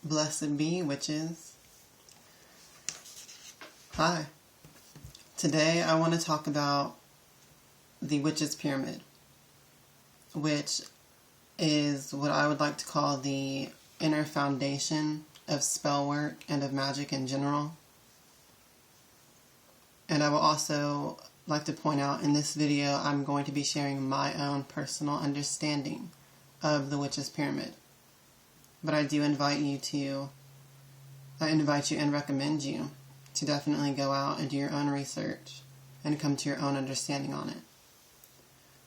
Blessed be, witches. Hi. Today I want to talk about the witch's pyramid, which is what I would like to call the inner foundation of spell work and of magic in general. And I will also like to point out in this video I'm going to be sharing my own personal understanding of the witch's pyramid. But I do invite you and recommend you to definitely go out and do your own research and come to your own understanding on it.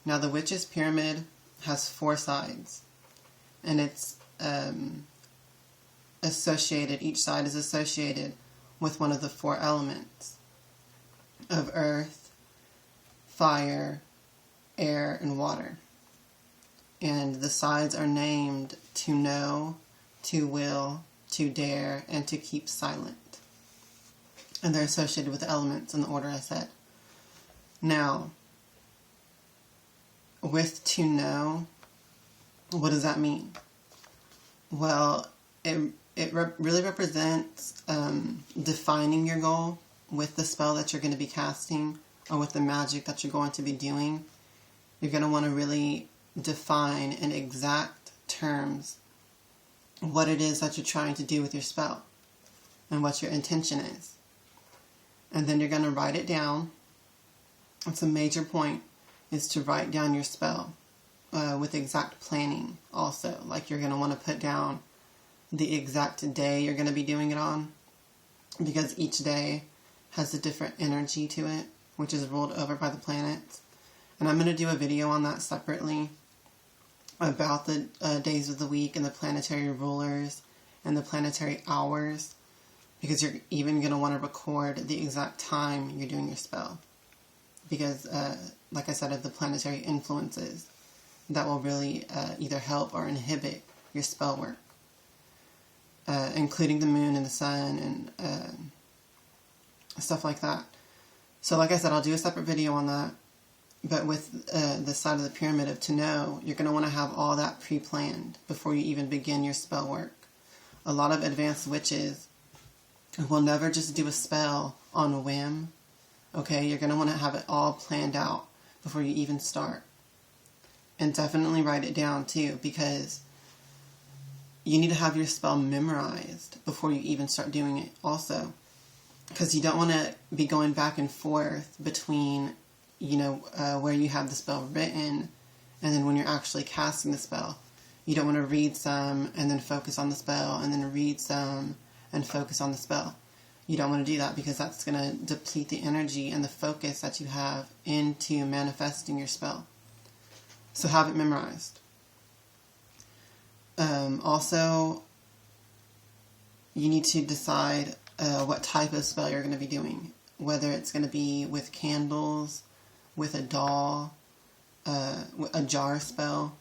Now, the witch's pyramid has 4 sides, and it's each side is associated with one of the 4 elements of earth, fire, air, and water. And the sides are named to know, to will, to dare, and to keep silent. And they're associated with the elements in the order I said. Now, with to know, what does that mean? Well, it really represents defining your goal with the spell that you're going to be casting or with the magic that you're going to be doing. You're going to want to really define in exact terms what it is that you're trying to do with your spell and what your intention is. And then you're going to write it down. It's a major point, is to write down your spell with exact planning also. Like, you're going to want to put down the exact day you're going to be doing it on, because each day has a different energy to it, which is ruled over by the planets. And I'm going to do a video on that separately about the days of the week and the planetary rulers and the planetary hours, because you're even going to want to record the exact time you're doing your spell, because like I said, of the planetary influences that will really either help or inhibit your spell work, including the moon and the sun and stuff like that. So like I said, I'll do a separate video on that. But with the side of the pyramid of to know, you're going to want to have all that pre-planned before you even begin your spell work. A lot of advanced witches will never just do a spell on a whim. Okay, you're going to want to have it all planned out before you even start. And definitely write it down too, because you need to have your spell memorized before you even start doing it also. Because you don't want to be going back and forth between where you have the spell written, and then when you're actually casting the spell, you don't want to read some and then focus on the spell, and then read some and focus on the spell. You don't want to do that, because that's going to deplete the energy and the focus that you have into manifesting your spell. So have it memorized. Also, you need to decide what type of spell you're going to be doing, whether it's going to be with candles, with a doll, a jar spell,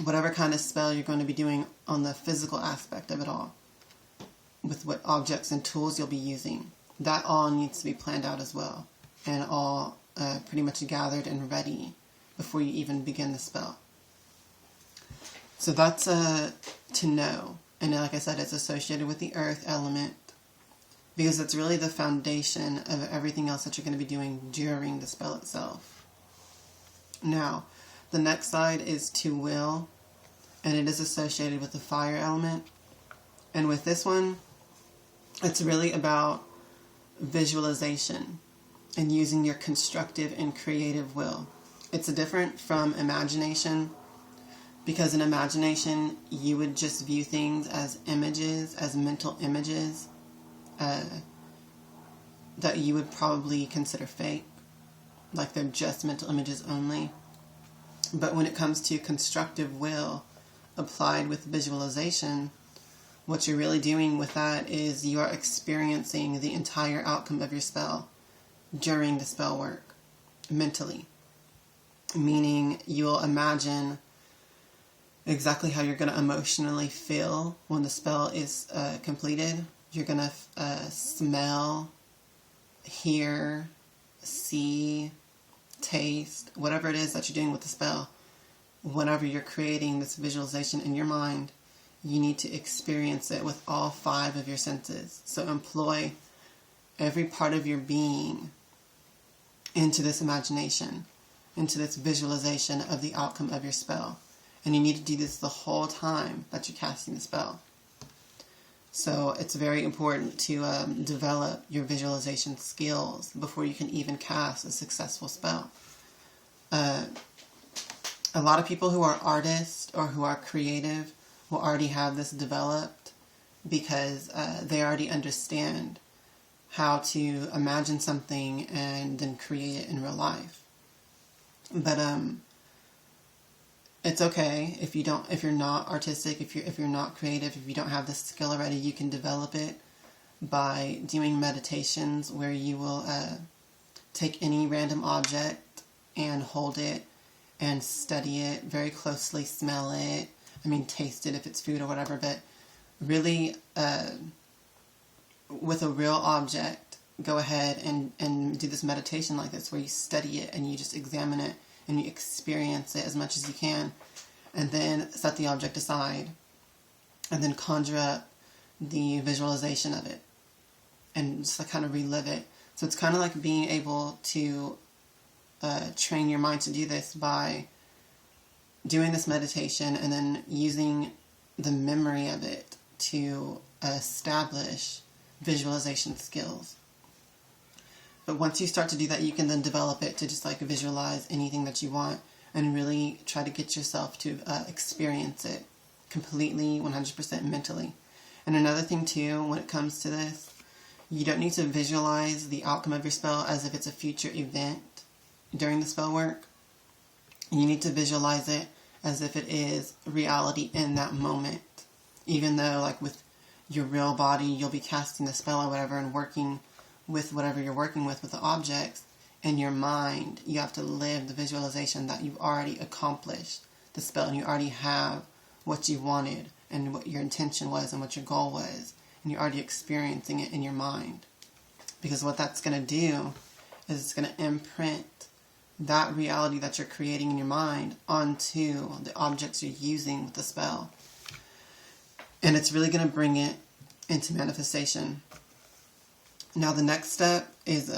whatever kind of spell you're going to be doing on the physical aspect of it all, with what objects and tools you'll be using. That all needs to be planned out as well, and all pretty much gathered and ready before you even begin the spell. So that's to know. And like I said, it's associated with the earth element, because it's really the foundation of everything else that you're going to be doing during the spell itself. Now, the next side is to will, and it is associated with the fire element. And with this one, it's really about visualization and using your constructive and creative will. It's different from imagination, because in imagination, you would just view things as images, as mental images, that you would probably consider fake, like they're just mental images only. But when it comes to constructive will applied with visualization, what you're really doing with that is you are experiencing the entire outcome of your spell during the spell work mentally. Meaning you'll imagine exactly how you're going to emotionally feel when the spell is completed. You're going to smell, hear, see, taste, whatever it is that you're doing with the spell. Whenever you're creating this visualization in your mind, you need to experience it with all 5 of your senses. So employ every part of your being into this imagination, into this visualization of the outcome of your spell. And you need to do this the whole time that you're casting the spell. So it's very important to develop your visualization skills before you can even cast a successful spell. A lot of people who are artists or who are creative will already have this developed because they already understand how to imagine something and then create it in real life. But it's okay if you're not artistic, if you're not creative, if you don't have this skill already. You can develop it by doing meditations where you will take any random object and hold it and study it very closely, smell it, taste it if it's food or whatever, but really with a real object, go ahead and do this meditation like this where you study it and you just examine it and you experience it as much as you can, and then set the object aside and then conjure up the visualization of it and just kind of relive it. So it's kind of like being able to train your mind to do this by doing this meditation and then using the memory of it to establish visualization skills. But once you start to do that, you can then develop it to just like visualize anything that you want and really try to get yourself to experience it completely, 100% mentally. And another thing too, when it comes to this, you don't need to visualize the outcome of your spell as if it's a future event during the spell work. You need to visualize it as if it is reality in that moment. Even though like with your real body, you'll be casting the spell or whatever and working with whatever you're working with the objects. In your mind, you have to live the visualization that you've already accomplished the spell and you already have what you wanted and what your intention was and what your goal was. And you're already experiencing it in your mind. Because what that's going to do is it's going to imprint that reality that you're creating in your mind onto the objects you're using with the spell. And it's really going to bring it into manifestation. Now the next step is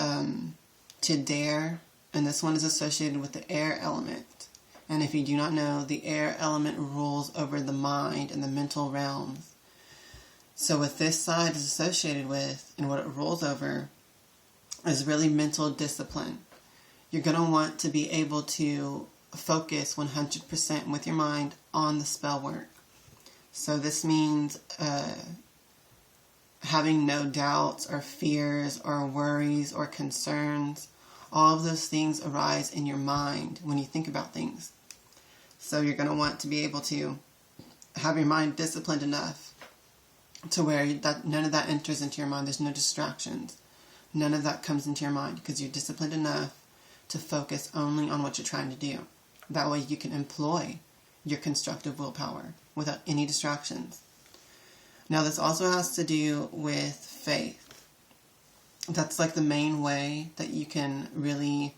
to dare, and this one is associated with the air element. And if you do not know, the air element rules over the mind and the mental realms. So what this side is associated with and what it rules over is really mental discipline. You're going to want to be able to focus 100% with your mind on the spell work. So this means having no doubts or fears or worries or concerns. All of those things arise in your mind when you think about things. So you're going to want to be able to have your mind disciplined enough to where none of that enters into your mind. There's no distractions. None of that comes into your mind because you're disciplined enough to focus only on what you're trying to do. That way you can employ your constructive willpower without any distractions. Now this also has to do with faith. That's like the main way that you can really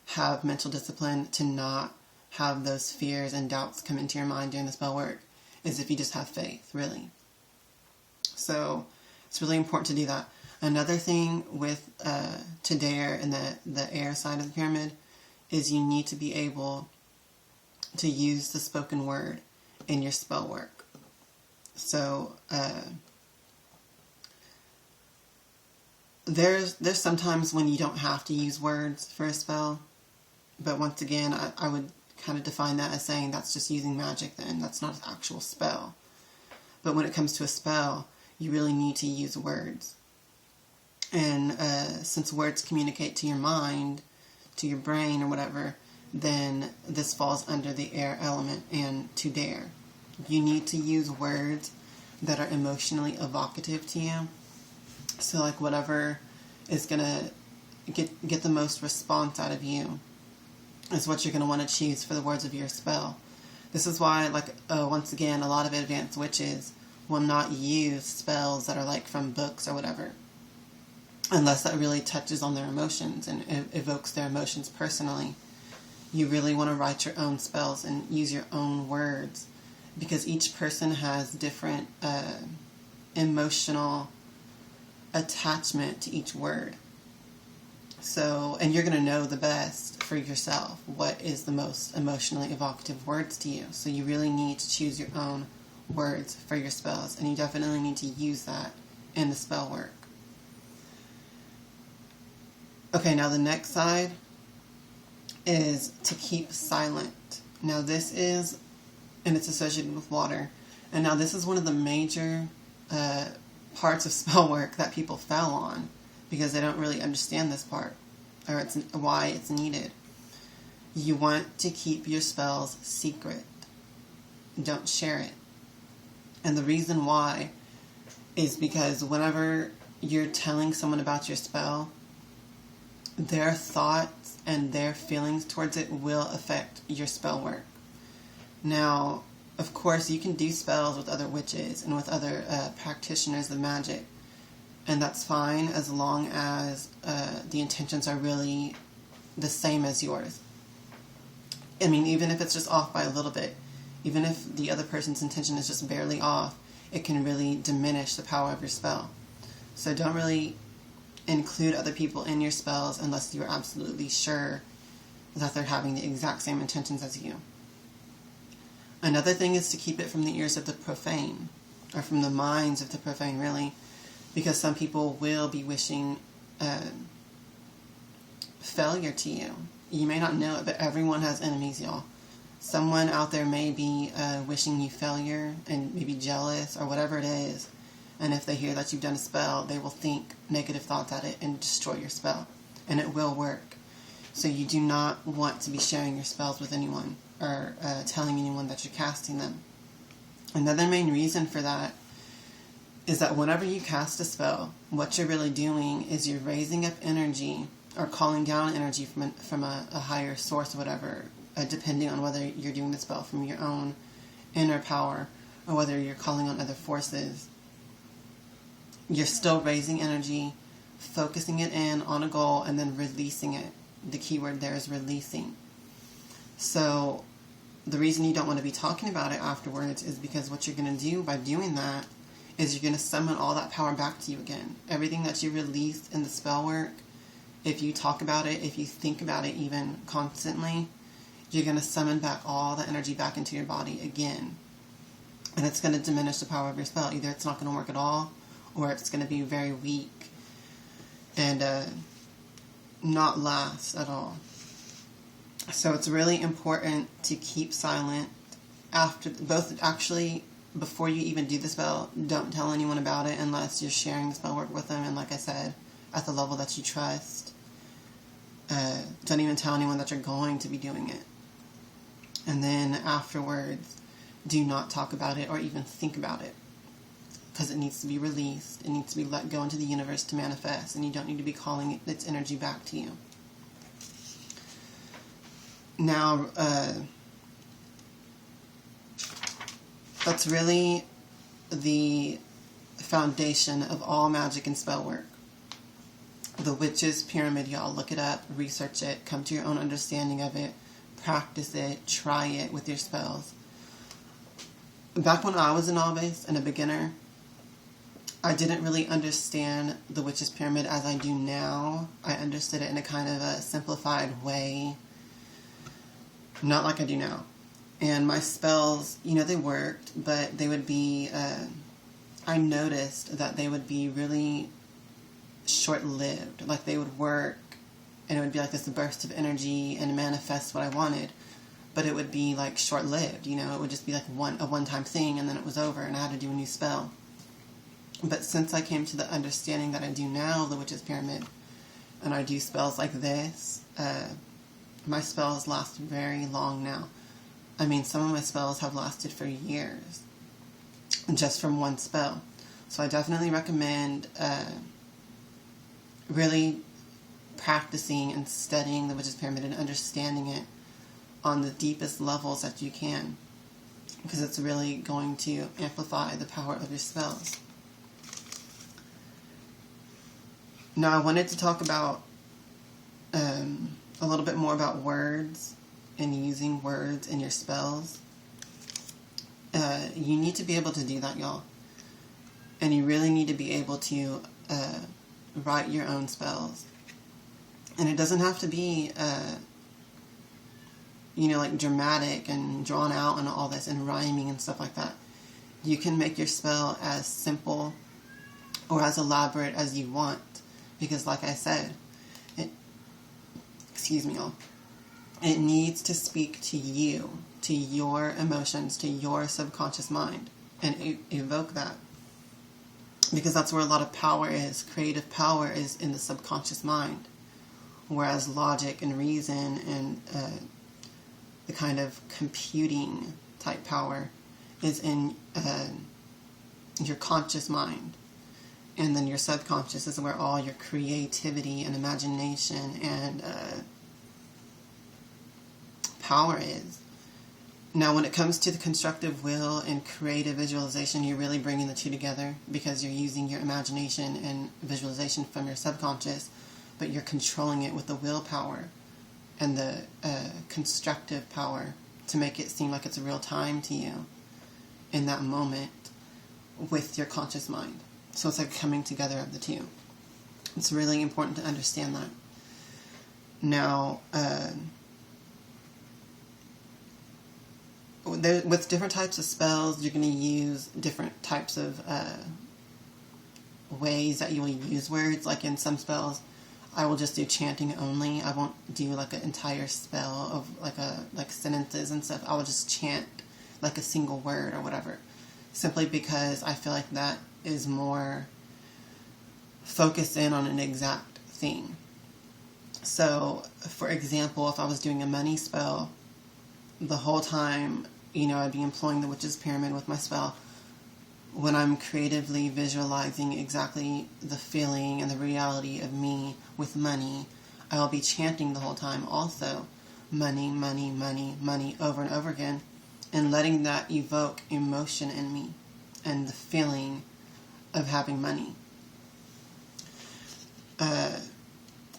have mental discipline to not have those fears and doubts come into your mind during the spell work, is if you just have faith, really. So it's really important to do that. Another thing with to dare in the air side of the pyramid is you need to be able to use the spoken word in your spell work. So there's sometimes when you don't have to use words for a spell, but once again I would kind of define that as saying that's just using magic then. That's not an actual spell. But when it comes to a spell, you really need to use words. And since words communicate to your mind, to your brain or whatever, then this falls under the air element and to dare. You need to use words that are emotionally evocative to you. So like whatever is going to get the most response out of you is what you're going to want to choose for the words of your spell. This is why, like, once again, a lot of advanced witches will not use spells that are like from books or whatever, unless that really touches on their emotions and evokes their emotions personally. You really want to write your own spells and use your own words, because each person has different emotional attachment to each word. So, and you're going to know the best for yourself what is the most emotionally evocative words to you. So you really need to choose your own words for your spells, and you definitely need to use that in the spell work. Okay, now the next side is to keep silent. Now this is, and it's associated with water, and now this is one of the major parts of spell work that people fail on because they don't really understand this part, or it's why it's needed. You want to keep your spells secret. Don't share it. And the reason why is because whenever you're telling someone about your spell, their thoughts and their feelings towards it will affect your spell work. Now, of course, you can do spells with other witches and with other practitioners of magic, and that's fine as long as the intentions are really the same as yours. I mean, even if it's just off by a little bit, even if the other person's intention is just barely off, it can really diminish the power of your spell. So don't really include other people in your spells unless you're absolutely sure that they're having the exact same intentions as you. Another thing is to keep it from the ears of the profane, or from the minds of the profane, really, because some people will be wishing failure to you. You may not know it, but everyone has enemies, y'all. Someone out there may be wishing you failure and maybe jealous or whatever it is. And if they hear that you've done a spell, they will think negative thoughts at it and destroy your spell. And it will work. So you do not want to be sharing your spells with anyone or telling anyone that you're casting them. Another main reason for that is that whenever you cast a spell, what you're really doing is you're raising up energy or calling down energy from a higher source or whatever, depending on whether you're doing the spell from your own inner power or whether you're calling on other forces. You're still raising energy, focusing it in on a goal, and then releasing it. The key word there is releasing. So the reason you don't want to be talking about it afterwards is because what you're going to do by doing that is you're going to summon all that power back to you again. Everything that you released in the spell work, if you talk about it, if you think about it even constantly, you're going to summon back all the energy back into your body again. And it's going to diminish the power of your spell. Either it's not going to work at all, or it's going to be very weak and not last at all. So it's really important to keep silent before you even do the spell. Don't tell anyone about it unless you're sharing the spell work with them, and like I said, at the level that you trust. Don't even tell anyone that you're going to be doing it. And then afterwards, do not talk about it or even think about it, because it needs to be released. It needs to be let go into the universe to manifest, and you don't need to be calling its energy back to you. Now, that's really the foundation of all magic and spell work. The Witch's Pyramid, y'all. Look it up, research it, come to your own understanding of it, practice it, try it with your spells. Back when I was a novice and a beginner, I didn't really understand the Witch's Pyramid as I do now. I understood it in a kind of a simplified way, not like I do now. And my spells, they worked, but they would be, I noticed that they would be really short-lived. Like, they would work, and it would be like this burst of energy and manifest what I wanted. But it would be, like, short-lived, It would just be like a one-time thing, and then it was over, and I had to do a new spell. But since I came to the understanding that I do now, the Witch's Pyramid, and I do spells like this, my spells last very long now. I mean, some of my spells have lasted for years, just from one spell. So I definitely recommend really practicing and studying the Witch's Pyramid and understanding it on the deepest levels that you can, because it's really going to amplify the power of your spells. Now, I wanted to talk about a little bit more about words and using words in your spells. you need to be able to do that, y'all. And you really need to be able to write your own spells. And it doesn't have to be, like dramatic and drawn out and all this and rhyming and stuff like that. You can make your spell as simple or as elaborate as you want. Because like I said, excuse me, y'all. It needs to speak to you, to your emotions, to your subconscious mind, and evoke that. Because that's where a lot of power is. Creative power is in the subconscious mind. Whereas logic and reason and the kind of computing type power is in your conscious mind. And then your subconscious is where all your creativity and imagination and power is. Now, when it comes to the constructive will and creative visualization, you're really bringing the two together because you're using your imagination and visualization from your subconscious, but you're controlling it with the willpower and the constructive power to make it seem like it's real time to you in that moment with your conscious mind. So it's like coming together of the two. It's really important to understand that. Now, with different types of spells, you're going to use different types of ways that you will use words. Like in some spells, I will just do chanting only. I won't do like an entire spell of like sentences and stuff. I will just chant like a single word or whatever. Simply because I feel like that is more focused in on an exact thing. So, for example, if I was doing a money spell, the whole time, I'd be employing the witch's pyramid with my spell. When I'm creatively visualizing exactly the feeling and the reality of me with money, I'll be chanting the whole time also, money, money, money, money, over and over again, and letting that evoke emotion in me and the feeling of having money.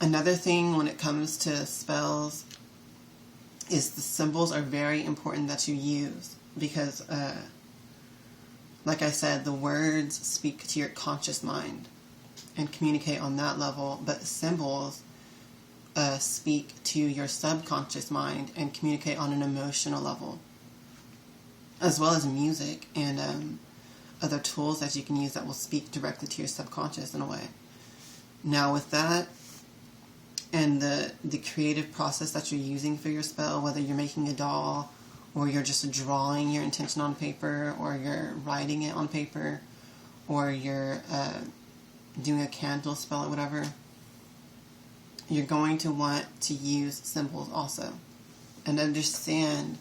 Another thing when it comes to spells is the symbols are very important that you use because, like I said, the words speak to your conscious mind and communicate on that level, but symbols speak to your subconscious mind and communicate on an emotional level, as well as music and other tools that you can use that will speak directly to your subconscious in a way. Now with that, and the creative process that you're using for your spell, whether you're making a doll, or you're just drawing your intention on paper, or you're writing it on paper, or you're doing a candle spell or whatever, you're going to want to use symbols also. And understand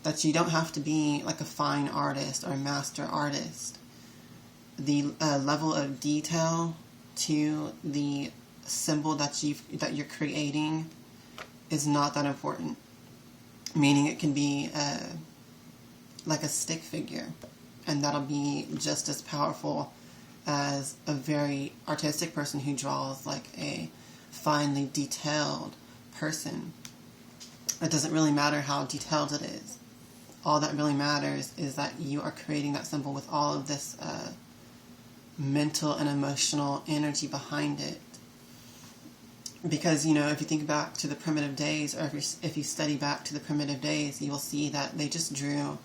that you don't have to be like a fine artist or a master artist. The level of detail to the symbol that you're creating is not that important. Meaning it can be like a stick figure, and that'll be just as powerful as a very artistic person who draws like a finely detailed person. It doesn't really matter how detailed it is. All that really matters is that you are creating that symbol with all of this mental and emotional energy behind it. Because, if you think back to the primitive days, or if you study back to the primitive days, you will see that they just drew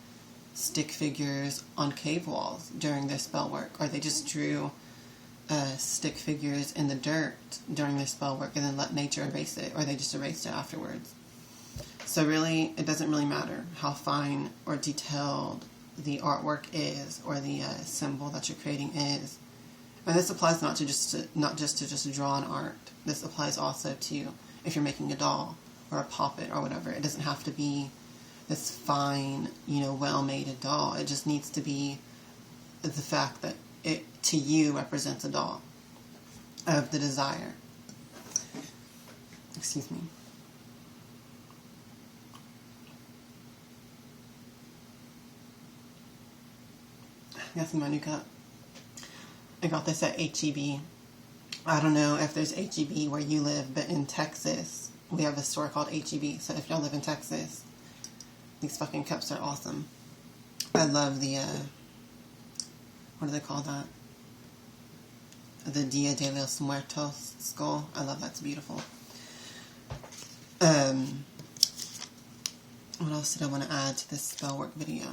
stick figures on cave walls during their spell work, or they just drew stick figures in the dirt during their spell work and then let nature erase it, or they just erased it afterwards. So really, it doesn't really matter how fine or detailed the artwork is, or the symbol that you're creating is. And this applies not just to draw an art. This applies also to if you're making a doll or a puppet or whatever. It doesn't have to be this fine, well-made doll. It just needs to be the fact that it, to you, represents a doll of the desire. Excuse me. I got some my new cup. I got this at H-E-B. I don't know if there's H-E-B where you live, but in Texas, we have a store called H-E-B. So if y'all live in Texas, these fucking cups are awesome. I love the, what do they call that? The Dia de los Muertos skull. I love that. It's beautiful. What else did I want to add to this spell work video?